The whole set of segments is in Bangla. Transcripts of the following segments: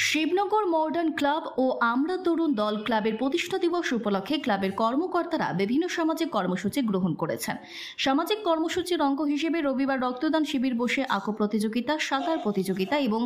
শিবনগর মডার্ন ক্লাব ও আমরা তরুণ দল ক্লাবের প্রতিষ্ঠা দিবস উপলক্ষে ক্লাবের কর্মকর্তারা বিভিন্ন সামাজিক কর্মসূচি গ্রহণ করেছেন। সামাজিক কর্মসূচির অঙ্গ হিসেবে রবিবার রক্তদান শিবির বসে আঁকো প্রতিযোগিতা, সাঁতার প্রতিযোগিতা এবং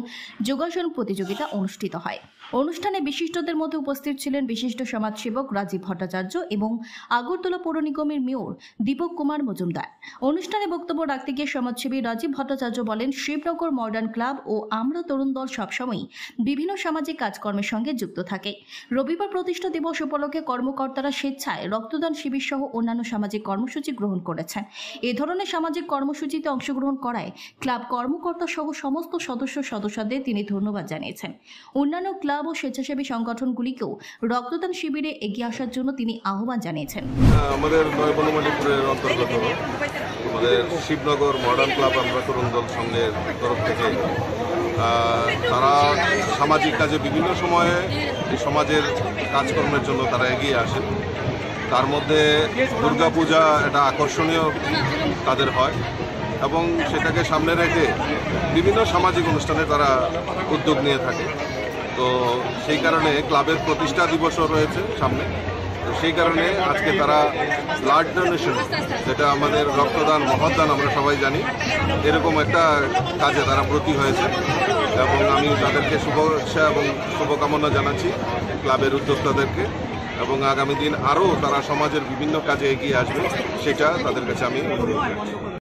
যোগাসন প্রতিযোগিতা অনুষ্ঠিত হয়। অনুষ্ঠানে বিশিষ্টদের মধ্যে উপস্থিত ছিলেন বিশিষ্ট সমাজসেবক রাজীব ভট্টাচার্য এবং আগরতলা পৌর নিগমের মেয়র দীপক কুমার মজুমদার। অনুষ্ঠানে বক্তব্য রাখতে গিয়ে সমাজসেবী রাজীব ভট্টাচার্য বলেন, শিবনগর মডার্ন ক্লাব ও আমরা তরুণ দল সবসময়ই বিভিন্ন সামাজিক কাজকর্মের সঙ্গে যুক্ত থাকে। রবিবার প্রতিষ্ঠা দিবস উপলক্ষে কর্মকর্তারা স্বেচ্ছায় রক্তদান শিবির সহ অন্যান্য সামাজিক কর্মসূচি গ্রহণ করেছেন। এ ধরনের সামাজিক কর্মসূচিতে অংশগ্রহণ করায় ক্লাব কর্মকর্তা সহ সমস্ত সদস্যদের তিনি ধন্যবাদ জানিয়েছেন। অন্যান্য ক্লাব ও স্বেচ্ছাসেবী সংগঠনগুলিকেও রক্তদান শিবিরে এগিয়ে আসার জন্য তিনি আহ্বান জানিয়েছেন। আমাদের নয়াবনমালীপুরের অন্তর্গত আমাদের শিবনগর মডার্ন ক্লাব আমরা তরুণ দল সংঘের তরফ থেকে তারা সামাজিক কাজে বিভিন্ন সময়ে সমাজের কাজকর্মের জন্য তারা এগিয়ে আসে। তার মধ্যে দুর্গাপূজা একটা আকর্ষণীয় তাদের হয় এবং সেটাকে সামনে রেখে বিভিন্ন সামাজিক অনুষ্ঠানে তারা উদ্যোগ নিয়ে থাকে। তো সেই কারণে ক্লাবের প্রতিষ্ঠা দিবসও রয়েছে সামনে। তো সেই কারণে আজকে তারা ব্লাড ডোনেশন, যেটা আমাদের রক্তদান মহৎদান আমরা সবাই জানি, এরকম একটা কাজে তারা ব্রতী হয়েছে এবং আমি তাদেরকে শুভেচ্ছা এবং শুভকামনা জানাচ্ছি ক্লাবের উদ্যোক্তাদেরকে, এবং আগামী দিন আরও তারা সমাজের বিভিন্ন কাজে এগিয়ে আসবে সেটা তাদের কাছে আমি অনুরোধ করছি।